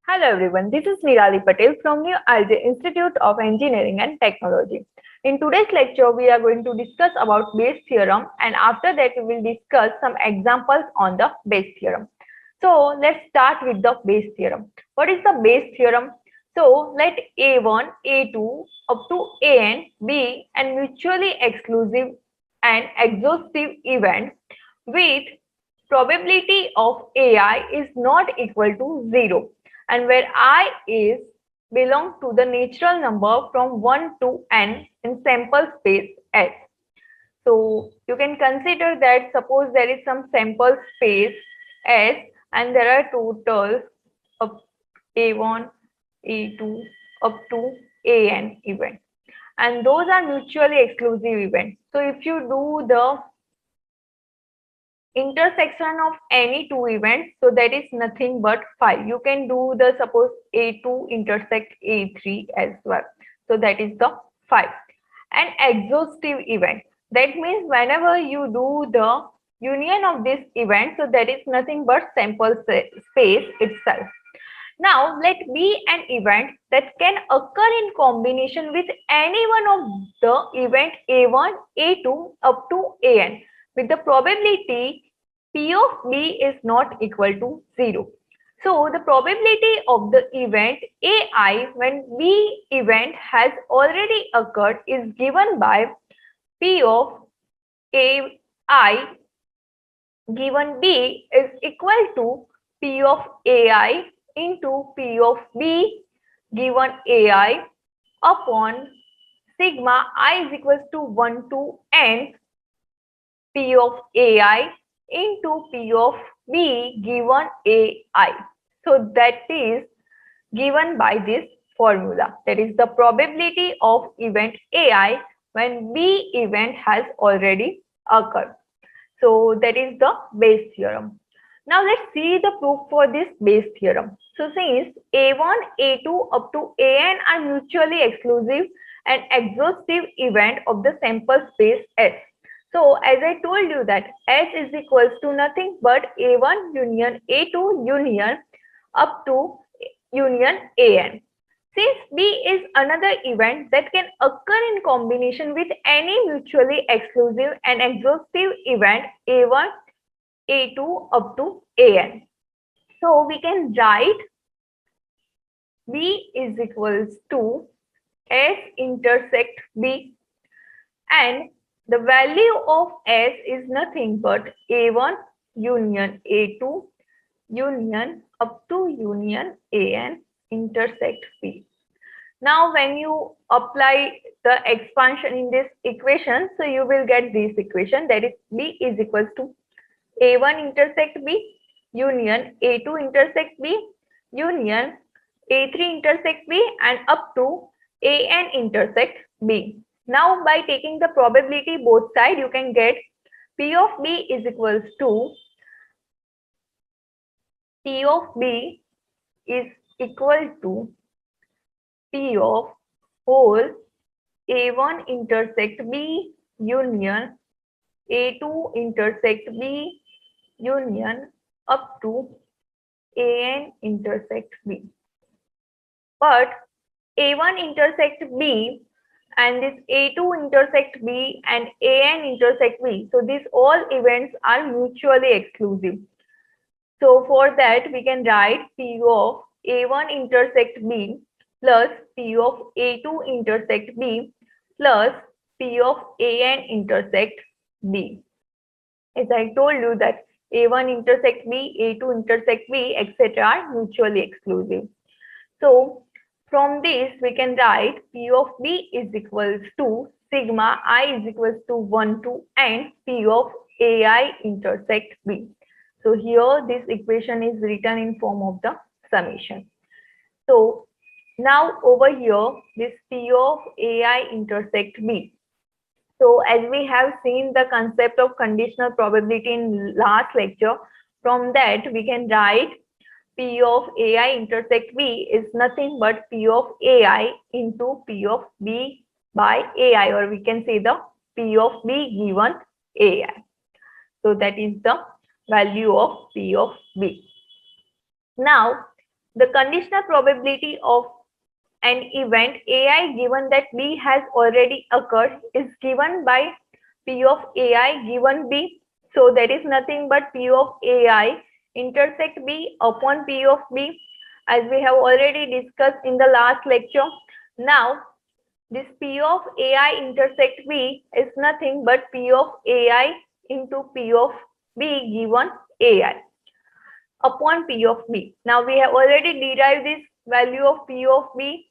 Hello everyone, this is Nirali Patel from New Alger Institute of Engineering and Technology. In today's lecture, we are going to discuss about Bayes theorem, and after that we will discuss some examples on the Bayes theorem. So let's start with the Bayes theorem. What is the Bayes theorem? So let A1, A2 up to An be an mutually exclusive and exhaustive event with probability of AI is not equal to 0, and where I is belong to the natural number from 1 to n in sample space S. So you can consider that suppose there is some sample space S and there are totals of A1, A2 up to AN event, and those are mutually exclusive events. So if you do the intersection of any two events, so that is nothing but phi. You can do the suppose A2 intersect A3 as well, so that is the phi. An exhaustive event, that means whenever you do the union of this event, so that is nothing but sample space itself. Now let be an event that can occur in combination with any one of the event A1, A2 up to AN with the probability P of B is not equal to 0. So the probability of the event AI when B event has already occurred is given by P of AI given B is equal to P of AI into P of B given AI upon sigma I is equals to 1 to n P of AI into P of B given AI. So that is given by this formula. That is the probability of event AI when B event has already occurred. So that is the Bayes theorem. Now let's see the proof for this Bayes theorem. So since A1, A2 up to AN are mutually exclusive and exhaustive event of the sample space S. So as I told you that S is equals to nothing but A1 union A2 union up to union AN. Since B is another event that can occur in combination with any mutually exclusive and exhaustive event A1, A2 up to AN. So we can write B is equals to S intersect B, and the value of S is nothing but A1 union A2 union up to union AN intersect B. Now when you apply the expansion in this equation, so you will get this equation, that is B is equals to A1 intersect B union A2 intersect B union A3 intersect B and up to AN intersect B. Now by taking the probability both side, you can get P of B is equals to P of B is equal to P of whole A1 intersect B union A2 intersect B union up to AN intersect B. But A1 intersect B and this A2 intersect B and AN intersect B. So these all events are mutually exclusive. So for that we can write P of A1 intersect B plus P of A2 intersect B plus P of AN intersect B. As I told you that A1 intersect B, A2 intersect B, etc. are mutually exclusive. So from this we can write P of B is equals to sigma I is equals to 1 to n P of AI intersect B. So here this equation is written in form of the summation. So now over here this P of AI intersect B. So as we have seen the concept of conditional probability in last lecture, from that we can write P of AI intersect B is nothing but P of AI into P of B by AI, or we can say the P of B given AI. So that is the value of P of B. Now The conditional probability of an event AI given that B has already occurred is given by P of AI given B. So that is nothing but P of AI intersect B upon P of B, as we have already discussed in the last lecture. Now this P of AI intersect B is nothing but P of AI into P of B given AI upon P of B. Now we have already derived this value of P of B,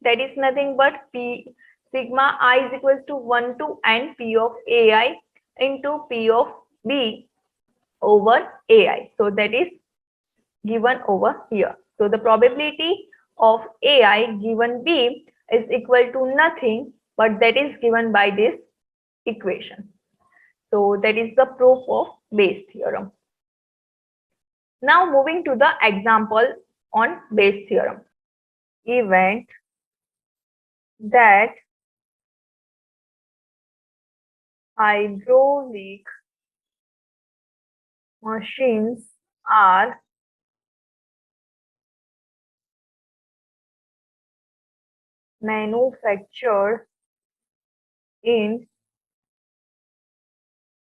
that is nothing but P sigma I is equals to 1 to n P of AI into P of B over AI. So that is given over here. So the probability of AI given B is equal to nothing, but that is given by this equation. So that is the proof of Bayes theorem. Now moving to the example on Bayes theorem. Event that hydraulic machines are manufactured in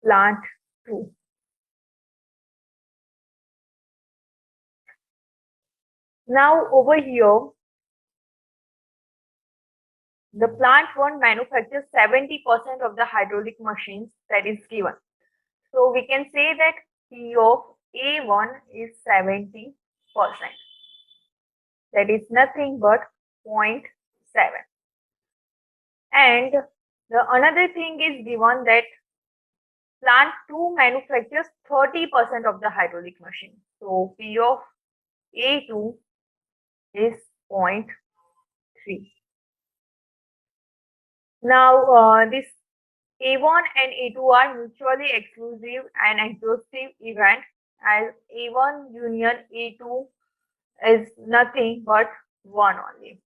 plant 2. Now over here, the plant 1 manufactures 70% of the hydraulic machines that is given. So we can say that P of A1 is 70%. That is nothing but 0.7. And the another thing is given that plant 2 manufactures 30% of the hydraulic machine. So P of A2 is 0.3. Now this A1 and A2 are mutually exclusive and exhaustive event, as A1 union A2 is nothing but 1 only.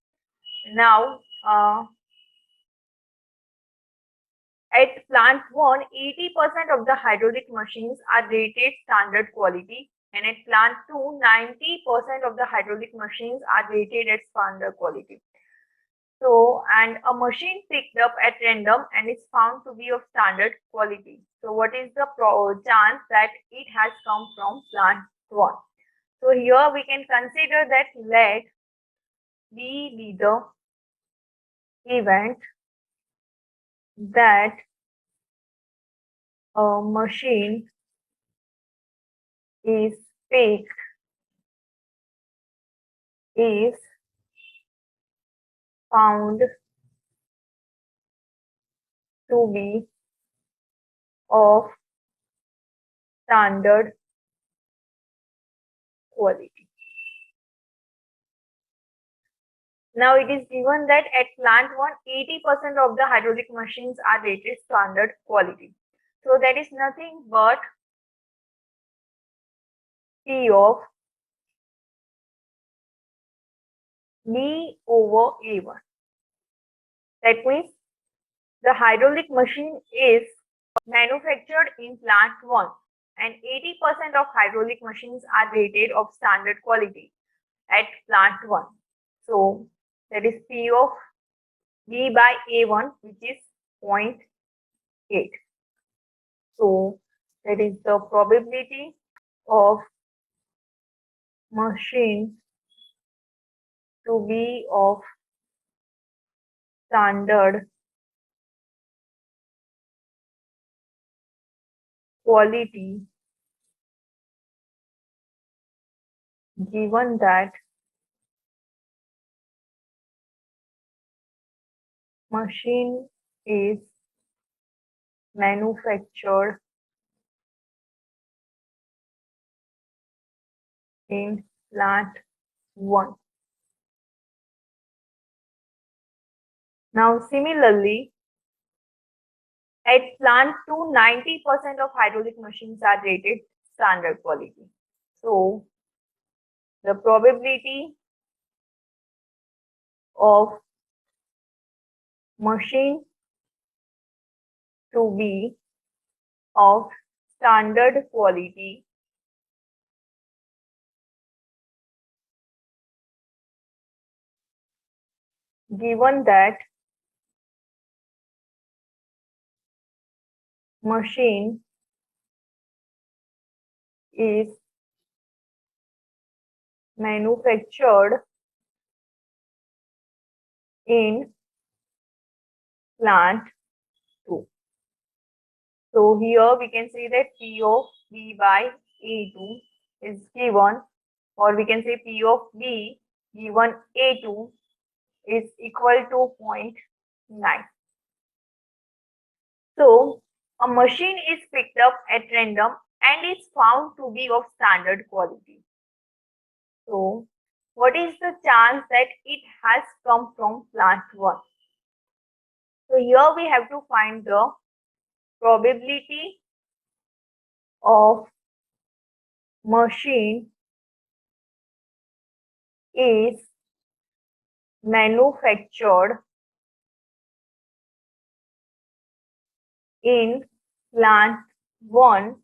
Now at plant 1, 80% of the hydraulic machines are rated standard quality, and at plant 2, 90% of the hydraulic machines are rated at standard quality. So, and a machine picked up at random and is found to be of standard quality. So, what is the chance that it has come from plant 1? So, here we can consider that let B be the event that a machine is picked is found to be of standard quality. Now it is given that at plant 1, 80% of the hydraulic machines are rated standard quality. So that is nothing but P of B over A1. That means the hydraulic machine is manufactured in plant 1 and 80% of hydraulic machines are rated of standard quality at plant 1. So that is P of B by A1, which is 0.8. So that is the probability of machine to be of standard quality given that machine is manufactured in plant 1. Now similarly, at plant 2, 90% of hydraulic machines are rated standard quality. So the probability of machine to be of standard quality given that machine is manufactured in plant 2. So here we can say that P of B by A2 is given, or we can say P of B given A2 is equal to 0.9. So a machine is picked up at random and is found to be of standard quality. So what is the chance that it has come from plant 1? So here we have to find the probability of machine is manufactured in plant 1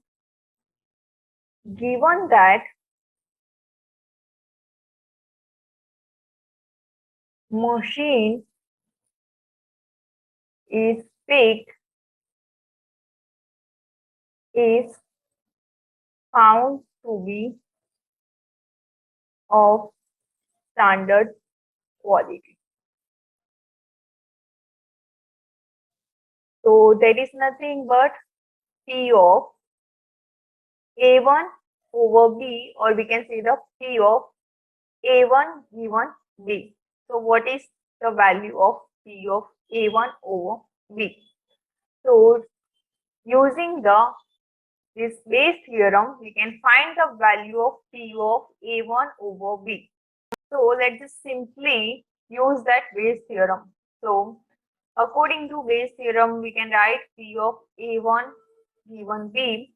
given that machine is picked is found to be of standard quality. So that is nothing but P of A1 over B, or we can say the P of A1 given B. So what is the value of P of A1 over B? So using this Bayes theorem, we can find the value of P of A1 over B. So let's just simply use that Bayes theorem. So according to Bayes theorem, we can write P of A1 given B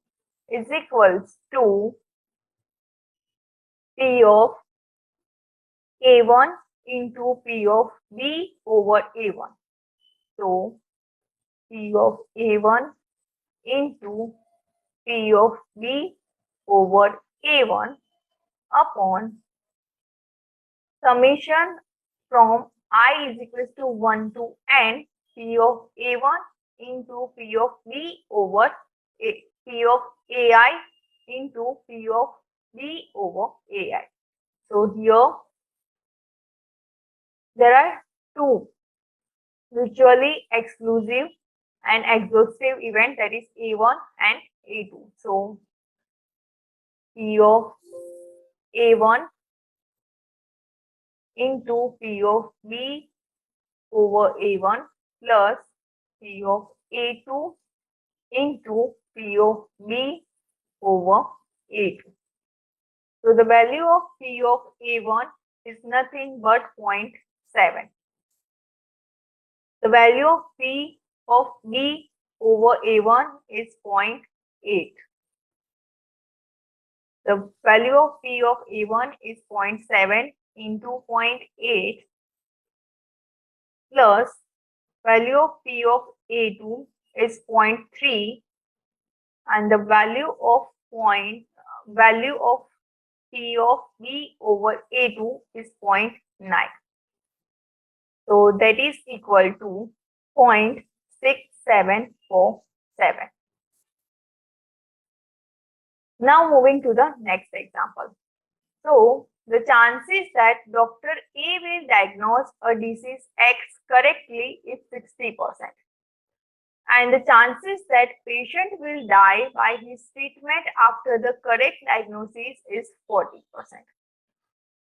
is equals to P of A1 into P of B over A1. So P of A1 into P of B over A1 upon summation from I is equals to 1 to n P of A1 into P of B over P of AI into P of B over AI. So here there are two mutually exclusive and exhaustive event, that is A1 and A2. So P of A1 into P of B over A1 plus P of A2 into P of B over A2. So the value of P of A1 is nothing but 0.7. The value of P of B over A1 is 0.8. The value of P of A1 is 0.7 into 0.8 plus value of P of A2 is 0.3, and the value of P of B over A2 is 0.9. So that is equal to 0.6747. Now moving to the next example. So the chances that Dr. A will diagnose a disease X correctly is 60%. And the chances that patient will die by his treatment after the correct diagnosis is 40%.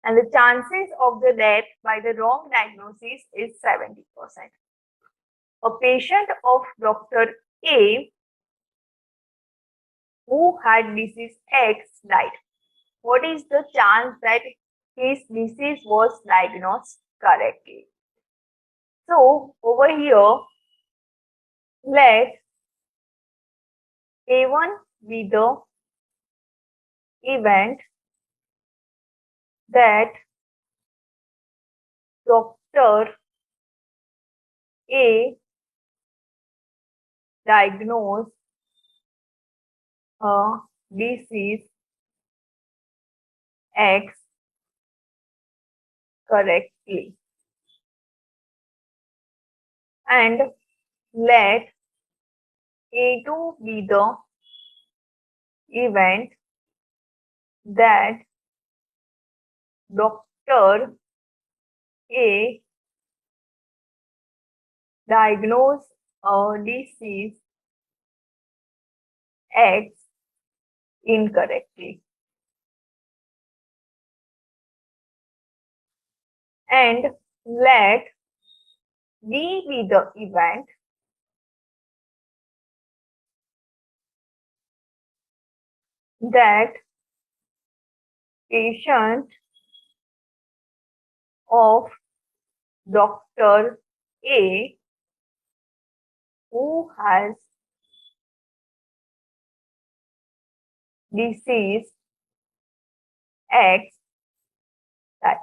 And the chances of the death by the wrong diagnosis is 70%. A patient of Dr. A who had disease X died. What is the chance that his disease was diagnosed correctly? So over here, let A1 be the event that Dr. A diagnosed a disease X correctly. and let A2 be the event that Dr. A diagnosed a disease X incorrectly, and let B be the event that patient of Dr. A who has disease X dies.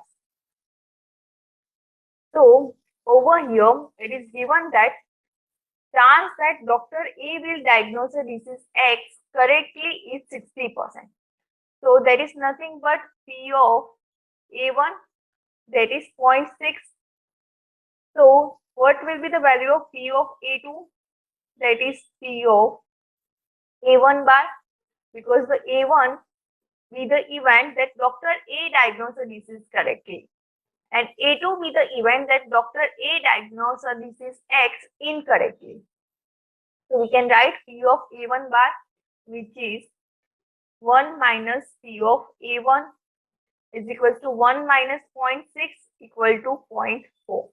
So over here it is given that chance that Dr. A will diagnose a disease X correctly is 60%. So there is nothing but P of A1, that is 0.6. So what will be the value of P of A2? That is P of A1 bar, because the A1 be the event that Dr. A diagnosed a disease correctly, and A2 be the event that Dr. A diagnosed a disease X incorrectly. So we can write P of A1 bar, which is 1 minus P of A1 is equal to 1 minus 0.6 equal to 0.4.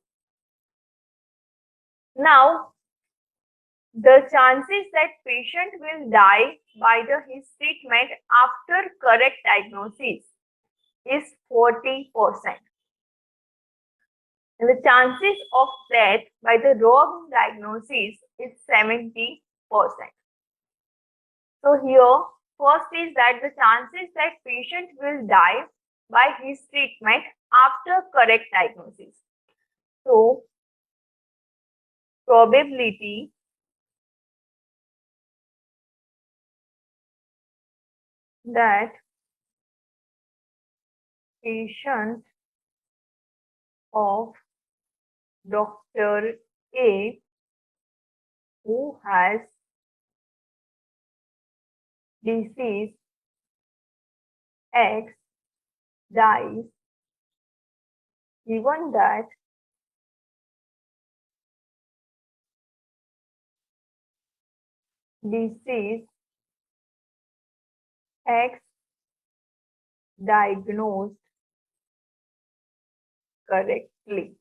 Now, the chances that patient will die by his treatment after correct diagnosis is 40%. And the chances of death by the wrong diagnosis is 70%. So here, first is that the chances that patient will die by his treatment after correct diagnosis. So, probability that patient of Dr. A who has disease X dies, given that disease X diagnosed correctly.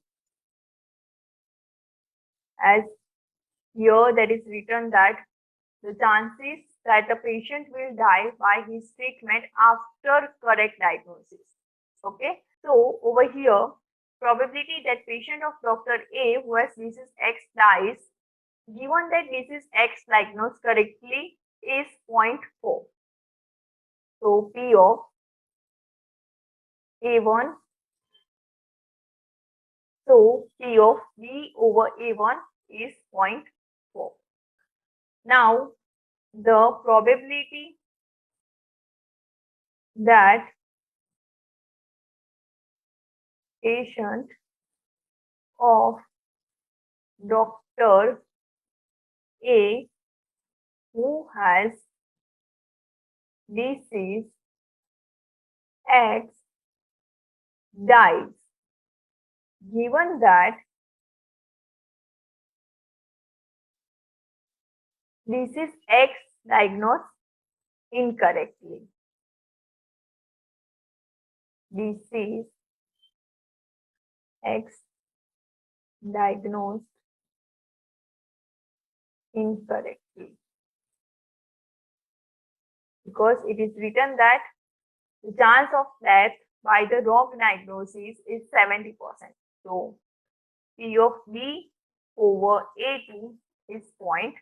As here there is written that the chances that the patient will die by his treatment after correct diagnosis. Okay, so over here, probability that patient of Dr. A who has disease X dies, given that disease X diagnosed correctly, is 0.4. So P of A1, so P of B over A1 is 0.4. Now, the probability that patient of Dr. A who has disease X dies, given that disease X diagnosed incorrectly. Disease X diagnosed incorrectly, because it is written that the chance of death by the wrong diagnosis is 70%. So P of B over A2 is 0.7.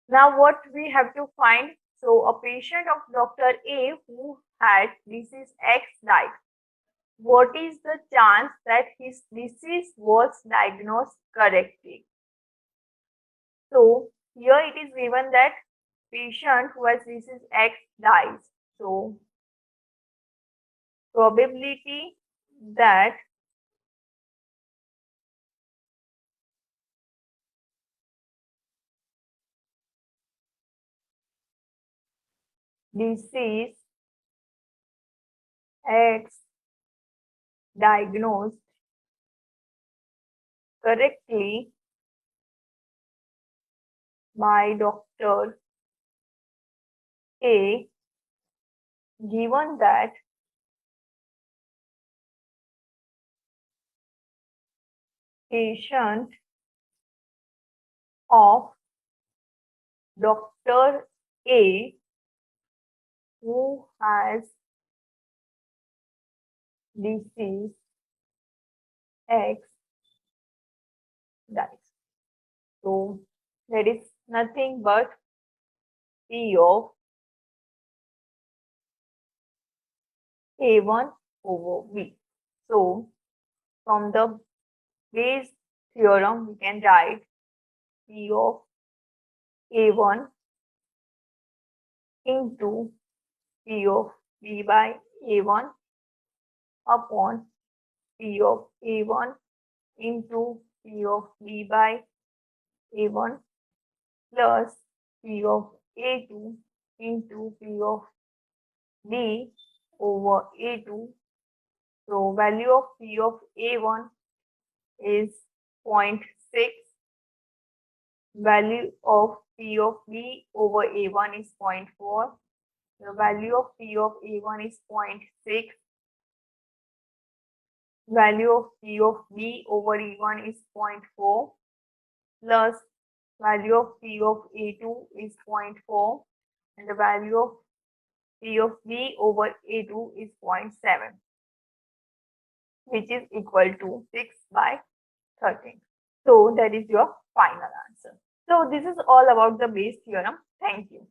Now what we have to find? So a patient of Dr. A who had disease X died. What is the chance that his disease was diagnosed correctly? So here it is given that patient who has disease X dies. So probability that disease X diagnosed correctly by Dr. A, given that patient of Dr. A who has disease X dies. So that is nothing but P of A1 over V. So from the Bayes theorem, we can write P of A1 into P of V by A1 upon P of A1 into P of V by A1 plus P of A2 into P of V over A2. So value of P of A1 is 0.6. Value of P of V over A1 is 0.4. The value of P of A1 is 0.6. Value of P of V over E1 is 0.4 plus value of P of A2 is 0.4 and the value of P of V over A2 is 0.7, which is equal to 6 by 13. So that is your final answer. So this is all about the Bayes theorem. Thank you.